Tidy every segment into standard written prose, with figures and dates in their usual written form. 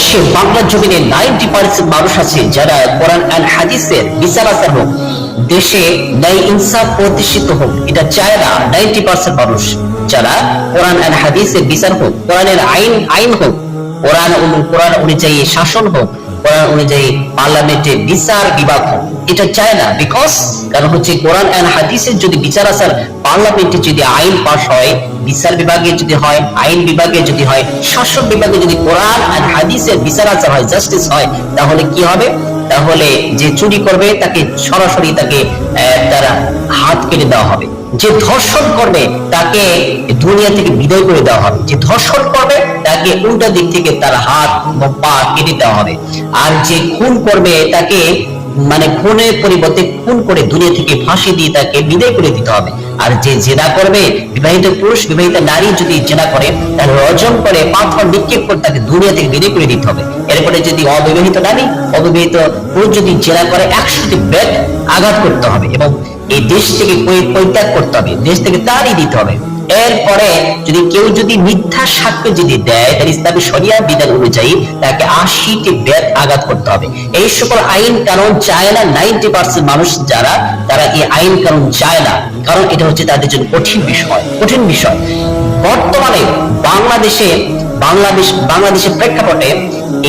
বাংলাদেশে বাংলা জমিনে 90% মানুষ আছে যারা কোরআন আর হাদিসের বিচার আচার হোক, দেশে ন্যায় ইনসাফ প্রতিষ্ঠিত হোক, এটা চায় না 90% মানুষ। যারা কোরআন আর হাদিসের বিচার হোক, কোরআনের আইন হোক, কোরআন অনুযায়ী শাসন হোক, কোরআন অনুযায়ী পার্লামেন্টে বিচার বিভাগ হোক, এটা চায় না। বিকজ কারণ হচ্ছে কোরআন এন্ড হাদিসের যদি বিচার আচার পার্লামেন্টে যদি আইন পাস হয়, বিচার বিভাগে যদি হয়, আইন বিভাগে যদি হয়, শাসন বিভাগে যদি কোরআন এন্ড হাদিসের বিচার আচার হয়, জাস্টিস হয়, তাহলে কি হবে? তাহলে যে চুরি করবে তাকে সরাসরি তাকে তার হাত কেটে দেওয়া হবে। যে ধর্ষণ করবে তাকে দুনিয়া থেকে বিদায় করে দেওয়া হবে। যে ধর্ষণ করবে তাকে উল্টা দিক থেকে তার হাত বা পা কেটে দেওয়া হবে। আর যে খুন করবে তাকে মানে খুনের পরিবর্তে খুন করে দুনিয়া থেকে ফাঁসি দিয়ে তাকে বিদায় করে দিতে হবে। আর যে জেনা করবে, বিবাহিত পুরুষ বিবাহিত নারী যদি জেনা করে, তাহলে রজম করে পাথর নিক্ষেপ করে তাকে দুনিয়া থেকে বিদায় করে দিতে হবে। এরপরে যদি অবিবাহিত নারী অবিবাহিত পুরুষ যদি জেনা করে 100টি বেত আঘাত করতে হবে এবং এই দেশ থেকে পরিত্যাগ করতে হবে, দেশ থেকে তাড়িয়ে দিতে হবে। এরপরে যদি কেউ যদি মিথ্যা সাক্ষ্য যদি দেয়, তাহলে ইসলামী শরিয়া বিধান অনুযায়ী তাকে 80টি বেত আঘাত করতে হবে। এই সকল আইন কানুন চায় না 90% মানুষ যারা, তারা এই আইন কানুন চায় না, কারণ এটা হচ্ছে তাদের জন্য কঠিন বিষয়। বর্তমানে বাংলাদেশের প্রেক্ষাপটে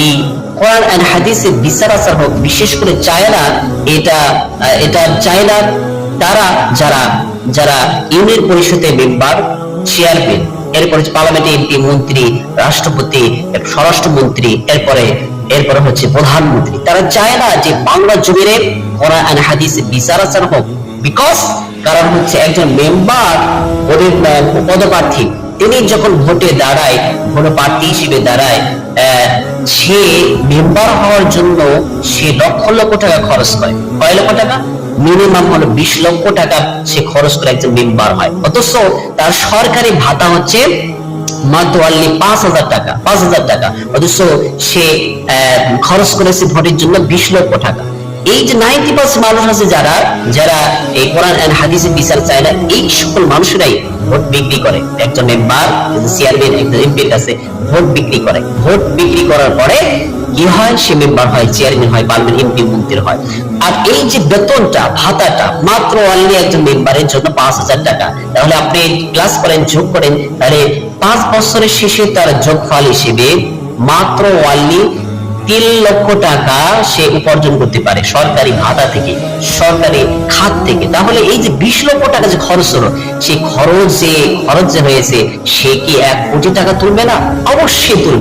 এই কোরআন এন্ড হাদিসের বিচার আচার হোক, বিশেষ করে চায় না, এটা চায় না তারা যারা ইউনিয়ন পরিষদের মেম্বার, চেয়ারম্যান, এরপরে পার্লামেন্টে এমপি, মন্ত্রী, রাষ্ট্রপতি, স্বরাষ্ট্রমন্ত্রী, এরপরে হচ্ছে প্রধানমন্ত্রী, তারা চায় না যে বাংলা জমিনে কোরআন এন্ড হাদিসের বিচার আচার হোক। বিকজ কারণ হচ্ছে একজন মেম্বার পদপ্রার্থী, তিনি যখন ভোটে দাঁড়ায়, প্রার্থী হিসেবে দাঁড়ায়, সে মেম্বার হওয়ার জন্য সে লক্ষ লক্ষ টাকা খরচ করে। কয় লক্ষ টাকা? মিনিমাম হলো 20 লক্ষ টাকা সে খরচ করে একজন মেম্বার হয়। অথচ তার সরকারি ভাতা হচ্ছে মাত্র 5,000 টাকা। অথচ সে খরচ করেছে ভোটের জন্য 20 লক্ষ টাকা। এই যে 90% মানুষ আছে যারা এই কোরআন এন্ড হাদিসের বিচার চায় না, এই সকল মানুষরাই ভোট বিক্রি করে। একজন মেম্বার, চেয়ারম্যান, একজন এমপির কাছে ভোট বিক্রি করে। ভোট বিক্রি করার পরে কি হয়? সে মেম্বার হয়, চেয়ারম্যান হয়, পার্লামেন্ট এমপি, মন্ত্রী হয়। আর এই যে বেতনটা, ভাতাটা মাত্র অনলি একজন মেম্বারের জন্য 5,000 টাকা। তাহলে আপনি ক্লাস করেন, যোগ করেন, তাহলে 5 বছরের শেষে তার যোগফল হিসেবে মাত্র অনলি 3 লক্ষ টাকা সে উপার্জন করতে পারে সরকারি ভাতা থেকে, সরকারি খাত থেকে। তাহলে এই যে 20 লক্ষ টাকা যে খরচ হলো, সেই খরচ যে হয়েছে, সে কি 1 কোটি টাকা তুলবে না? অবশ্যই তুলবে।